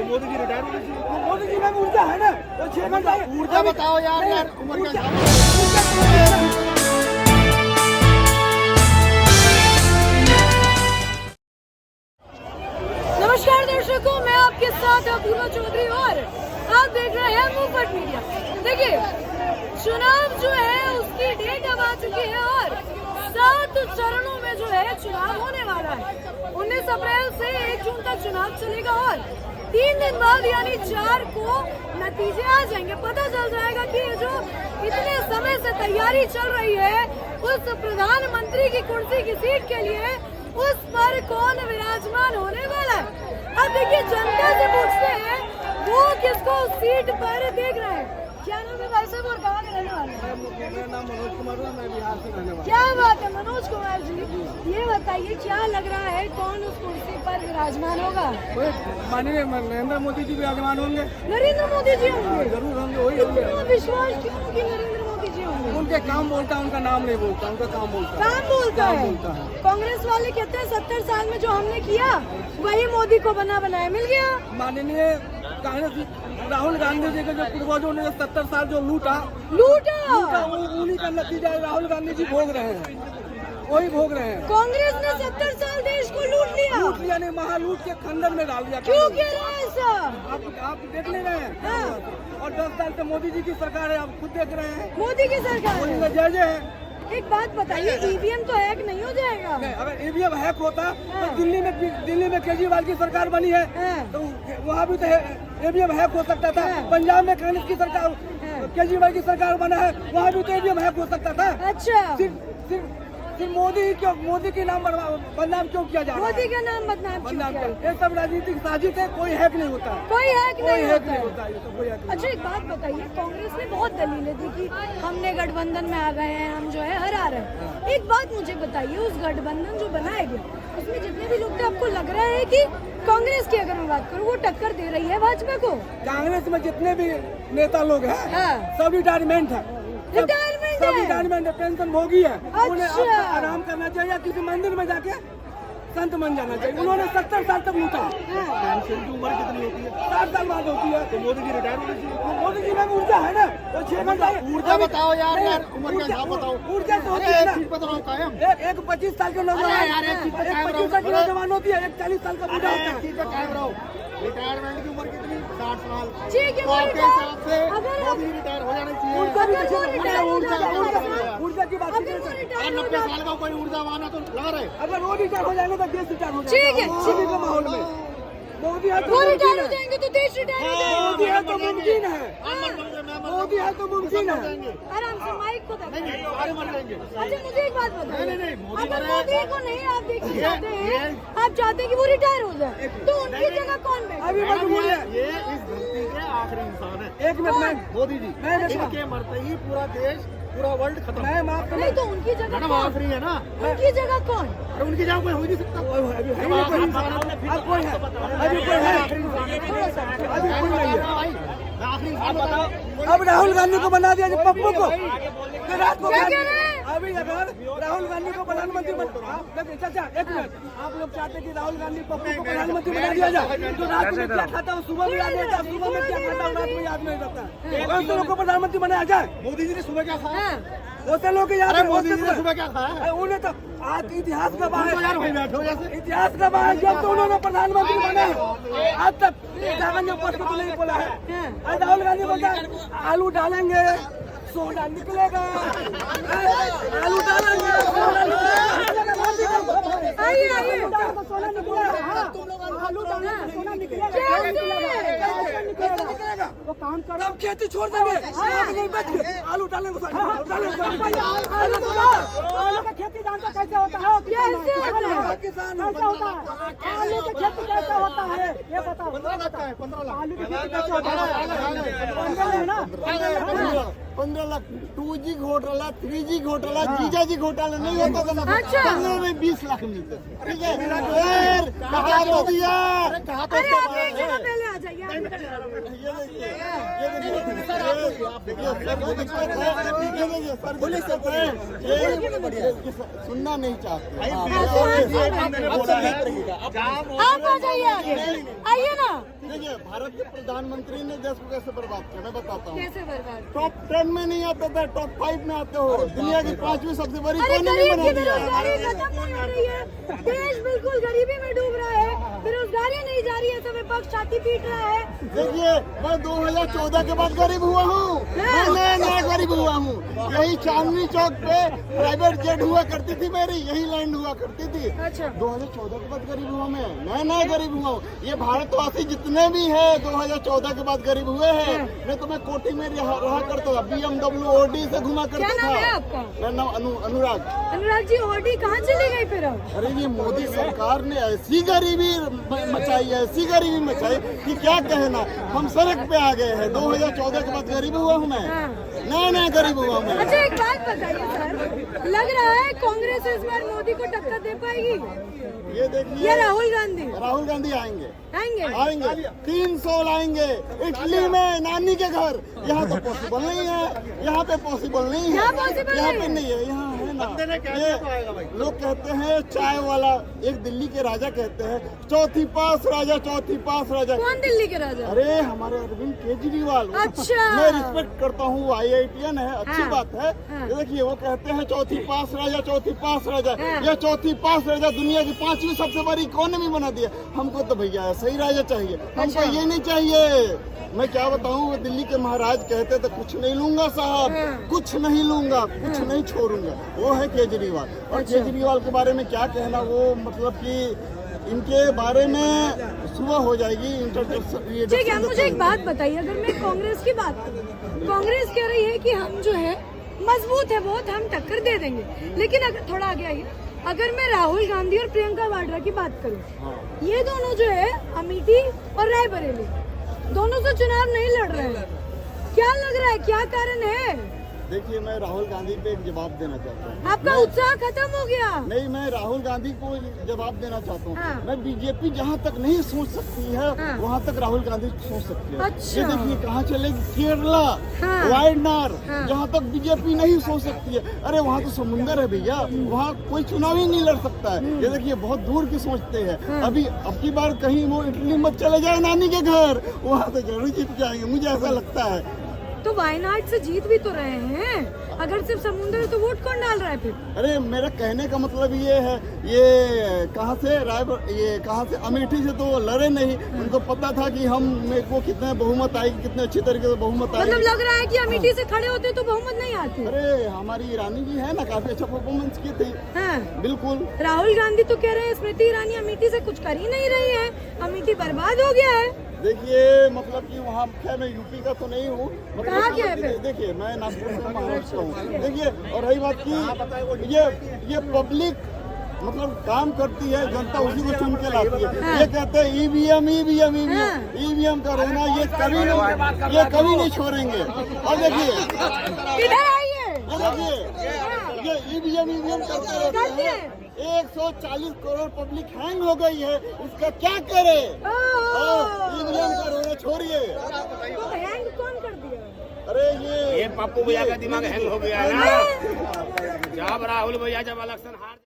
तो मोदी जी रिटायर होने चाहिए। मोदी जी में ऊर्जा है ना, वो 6 घंटा ऊर्जा बताओ यार उम्र क्या। नमस्कार दर्शकों, मैं आपके साथ अपूर्वा चौधरी और आप देख रहे हैं मुफ्त मीडिया। देखिए, चुनाव जो है उसकी डेट अब आ चुकी है और 7 चरणों में जो है चुनाव होने वाला है। 19 अप्रैल से 1 जून तक चुनाव चलेगा और 3 दिन बाद यानी 4 को नतीजे आ जाएंगे। पता चल जाएगा कि ये जो इतने समय से तैयारी चल रही है उस प्रधानमंत्री की कुर्सी की सीट के लिए, उस पर कौन विराजमान होने वाला है। अब देखिए, जनता से पूछते हैं वो किसको सीट पर देख रहे हैं। क्या नाम है भाई साहब और कहाँ के रहने वाले हैं? मेरा नाम मनोज कुमार है, मैं बिहार से रहने वाला। क्या बात है मनोज कुमार जी, ये बताइए क्या लग रहा है कौन उस कुर्सी पर विराजमान होगा? माननीय नरेंद्र मोदी जी विराजमान होंगे। नरेंद्र मोदी जी होंगे? जरूर होंगे, वही होंगे। इतना विश्वास क्यों कि नरेंद्र मोदी जी होंगे? उनके काम बोलता है, उनका नाम नहीं बोलता, उनका काम बोलता है। काम बोलता है। कांग्रेस वाले कहते हैं 70 साल में जो हमने किया वही मोदी को बना बनाया मिल गया। माननीय कांग्रेस राहुल गांधी जी के जो पूर्वजों ने 70 साल जो लूटा उन्हीं का नतीजा राहुल गांधी जी भोग रहे हैं, वही भोग रहे हैं। कांग्रेस ने 70 साल देश को लूट लिया नहीं, महालूट के खंडन में डाल दिया। क्यों कह रहे हैं ऐसा? आप देख ले रहे हैं। हाँ। और 10 साल से मोदी जी की सरकार है, आप खुद देख रहे हैं। मोदी की सरकार है। जय जय है। एक बात बताइए, ईवीएम तो हैक नहीं हो जाएगा? नहीं, अगर ईवीएम हैक होता तो दिल्ली में केजरीवाल की सरकार बनी है तो वहाँ भी तो ईवीएम हैक हो सकता था। पंजाब में कांग्रेस की सरकार, केजरीवाल की सरकार बना है, वहाँ भी तो ईवीएम हैक हो सकता था। अच्छा, सिर्फ मोदी के नाम बदनाम क्यों किया जा रहा है? मोदी का नाम बदनाम क्यों किया? ये सब राजनीतिक साजिश है, कोई हैक नहीं होता। कोई हैक नहीं होता है। अच्छा, एक बात बताइए, कांग्रेस ने बहुत दलीलें दी कि हमने गठबंधन में आ गए हैं, हम जो है हरा रहे हैं। एक बात मुझे बताइए, उस गठबंधन जो बनाया गया उसमें जितने भी लोग थे, आपको लग रहा है कि कांग्रेस की अगर मैं बात करूँ वो टक्कर दे रही है भाजपा को? कांग्रेस में जितने भी नेता लोग हैं सब रिटायरमेंट है, रिटायरमेंट है, पेंशन भोगी है। उन्हें अब आराम करना चाहिए, किसी मंदिर में जाके संत बन जाना चाहिए। उन्होंने 70 साल तक लूटा। पेंशन की उम्र कितनी होती है? 60 साल बाद होती है। तो मोदी जी रिटायर होने चाहिए। मोदी जी में ऊर्जा है ना, वो 6 घंटा ऊर्जा बताओ यार उम्र क्या बताओ। ऊर्जा तो होती है ना, एक 25 साल के नौजवान, एक 25 साल के नौजवान होती है, एक 40 साल का बूढ़ा होता है। रिटायरमेंट की उम्र कितनी? 60 साल। ठीक है, तो आपके हिसाब से मोदी रिटायर हो जाने चाहिए। ऊर्जा की बात 90 साल का कोई ऊर्जावान है तो लगा रहे। अगर वो रिटायर हो जाएंगे तो देश रिटायर हो ठीक है, मोदी के माहौल में मोदी है वो रिटायर हो जाएंगे तो देश रिटायर हो जाएगा। मोदी है तो मुमकिन है, मोदी है तो मुमकिन है। आराम से माइक को दबाइए। नहीं मर जाएंगे। अच्छा, मुझे एक बात बताइए, नहीं, मोदी अगर बने- मोदी को नहीं आप देखना चाहते हैं, आप चाहते हैं कि वो रिटायर हो जाए, तो उनकी जगह कौन बैठे? अभी मजबूर है। ये इस धरती के आखिरी इंसान है। एक मिनट में मोदी जी, मैं देखा। इनके मरते ही पूरा देश पूरा वर्ल्ड खत्म। मैं माफ करना, नहीं तो उनकी जगह मैडम कौन? आखिरी है ना, उनकी जगह कौन? और उनकी जगह कोई हो ही नहीं सकता। अभी है नहीं कोई इंसान, अब कोई है, अभी कोई है, अभी कोई नहीं है। आखिरी इंसान बताओ। अब राहुल गांधी को बना दिया पप्पू को, तो रात को क्या कह रहे हैं? अभी अगर राहुल गांधी को प्रधानमंत्री चाचा एक मिनट, आप लोग चाहते हैं कि राहुल गांधी पप्पू को प्रधानमंत्री बना दिया जाए, तो रात में क्या खाता हूँ, सुबह में याद रहता है, सुबह में क्या खाता हूँ, रात में याद नहीं रहता। कौन से लोग को प्रधानमंत्री बनाया जाए? मोदी जी ने सुबह क्या खाया? बहुत लोग याद है, मोदी जी ने सुबह क्या खाया? उन्हें तो आज इतिहास का बात यार वही बैठो जैसे। इतिहास का बात, जब तो उन्होंने प्रधानमंत्री बना, आज तक कागज ऊपर को तो नहीं बोला है। आज राहुल गांधी बोलता है आलू डालेंगे सोना निकलेगा, आलू डालेंगे सोना निकलेगा। आइए आइए, सोना निकलेगा, आलू डालेंगे सोना निकलेगा, वो काम करो, अब खेती छोड़ देंगे, नहीं बच गए, आलू डालेंगे आलू का खेती जानता कैसे होता है? किसान कैसे होता है? आलू की खेती कैसे होता है ये बताओ। 15 लाख का है, 15 लाख। आलू की खेती कैसे होता है? 15 है ना। 15 लाख 2G घोटाला, 3G घोटाला, जीजाजी घोटाला नहीं होता था ना, अच्छा। 15 में 20 लाख मिलते थे, ठीक है। फिर कहा तो दिया, अरे आप एक जगह पहले आ जाइए। ये देखिए, सर जो दिक्कत है, ये देखिए सर जो दिक्कत है, ये सुनना नहीं चाहते। आप आ जाइए आगे, आइए ना। देखिए भारत के प्रधानमंत्री ने देश को कैसे बर्बाद किया, मैं बताता हूँ। कैसे बर्बाद? टॉप 10 में नहीं आते थे, टॉप 5 में आते हो। दुनिया की 5वीं सबसे बड़ी अरे इकोनॉमी गरीब बना की दिया। बेरोजगारी खत्म नहीं हो रही है, देश बिल्कुल गरीबी में डूब रहा है, बेरोजगारी नहीं जा रही है, सब विपक्ष छाती पीट रहा है। देखिए मैं 2014 के बाद गरीब हुआ हूँ, मैं नया गरीब हुआ हूँ। यही चांदनी चौक पे प्राइवेट जेट हुआ करती थी मेरी, यही लैंड हुआ करती थी। अच्छा 2014 के बाद गरीब हुआ मैं नया गरीब हुआ हूँ। ये भारतवासी जितने भी हैं 2014 के बाद गरीब हुए हैं। नहीं तो मैं कोठी में रहा करता था, BMW OD से घुमा क्या करता नाम है था। आपका? मेरा नाम अनुराग। अनुराग जी, ओडी कहाँ चली गई फिर अब? अरे ये मोदी सरकार ने ऐसी गरीबी मचाई है, ऐसी गरीबी मचाई कि क्या कहना। हम सड़क पे आ गए हैं। 2014 के बाद गरीब हुआ हूँ मैं, नया गरीब हुआ हूँ मैं। अच्छा एक बात बताइए सर, लग रहा है कांग्रेस इस बार मोदी को टक्कर दे पाएगी ये देखिए या राहुल गांधी? राहुल गांधी आएंगे, आएंगे? 300 लाएंगे इटली में नानी के घर। यहाँ तो पॉसिबल नहीं है, यहाँ पे पॉसिबल नहीं है, यहाँ possible यहाँ नहीं पे है। नहीं है, यहाँ है ना। ये लोग कहते हैं चाय वाला, एक दिल्ली के राजा कहते हैं चौथी पास राजा, चौथी पास राजा। कौन दिल्ली के राजा? अरे हमारे अरविंद केजरीवाल। अच्छा। मैं रिस्पेक्ट करता हूँ, IITian है, अच्छी हाँ। बात है। हाँ। ये देखिए वो कहते हैं चौथी पास राजा, चौथी पास राजा। हाँ। ये चौथी पास राजा दुनिया की 5वीं सबसे बड़ी इकोनॉमी बना दिया। हमको तो भैया ऐसा ही राजा चाहिए, हमको अच्छा। ये नहीं चाहिए। मैं क्या बताऊँ, वो दिल्ली के महाराज कहते थे कुछ नहीं लूंगा साहब, हाँ। कुछ नहीं लूंगा, कुछ नहीं छोड़ूंगा। वो है केजरीवाल। और अच्छा। केजरीवाल के बारे में क्या कहना, वो मतलब कि इनके बारे में सुबह हो जाएगी इंट्रोडक्शन। ठीक है, मुझे एक बात बताइए, अगर मैं कांग्रेस की बात करूं, कांग्रेस कह रही है कि हम जो है मजबूत है बहुत, हम टक्कर दे देंगे। लेकिन अगर थोड़ा आगे आइए, अगर मैं राहुल गांधी और प्रियंका वाड्रा की बात करूं, ये दोनों जो है अमेठी और रायबरेली दोनों से चुनाव नहीं लड़ रहे हैं। क्या लग रहा है, क्या कारण है? देखिए मैं राहुल गांधी पे एक जवाब देना चाहता हूँ। आपका उत्साह खत्म हो गया? नहीं, मैं राहुल गांधी को जवाब देना चाहता हूँ। हाँ। मैं बीजेपी जहाँ तक नहीं सोच सकती है, हाँ। वहाँ तक राहुल गांधी सोच सकती है। अच्छा। ये देखिए कहाँ चलेगी, केरला, हाँ। वायनाड, हाँ। जहाँ तक बीजेपी नहीं सोच सकती है। अरे वहाँ तो समुंदर है भैया, वहाँ कोई चुनाव ही नहीं लड़ सकता है। ये देखिए बहुत दूर की सोचते हैं। हाँ। अभी अब की बार कहीं वो इटली मत चले जाए नानी के घर, वहाँ तो जरूर जीत जाएंगे, मुझे ऐसा लगता है। तो वायनाड से जीत भी तो रहे हैं। अगर सिर्फ समुद्र है तो वोट कौन डाल रहा है फिर? अरे मेरा कहने का मतलब ये है, ये कहाँ से ये कहाँ से अमेठी से तो लड़े नहीं। उनको पता था कि हम मेरे को कितने बहुमत आएगी, कितने अच्छी तरीके से बहुमत आएगी। मतलब लग रहा है कि अमेठी से खड़े होते तो बहुमत नहीं आती। अरे हमारी ईरानी जी है ना, काफी अच्छा परफॉर्मेंस की थी। हाँ। बिल्कुल। राहुल गांधी तो कह रहे हैं स्मृति ईरानी अमेठी से कुछ कर ही नहीं रही है, अमेठी बर्बाद हो गया है। देखिए मतलब कि वहाँ खैर मैं यूपी का तो नहीं हूँ, कहाँ के हैं फिर? देखिए मैं नागपुर से महाराष्ट्र हूँ। देखिए और रही बात की ये पब्लिक मतलब काम करती है, जनता उसी को चुन के लाती है। ये कहते हैं ईवीएम का रहना, ये कभी नहीं छोड़ेंगे। और देखिए इधर आइए, ये ईवीएम करते रहते हैं। 140 करोड़ पब्लिक हैंग हो गई है, इसका क्या करे? ईवीएम का रोना छोड़िए। तो हैंग कौन कर दिया? अरे ये पप्पू भैया का दिमाग हैंग हो गया है ना। जब राहुल भैया जब इलेक्शन हार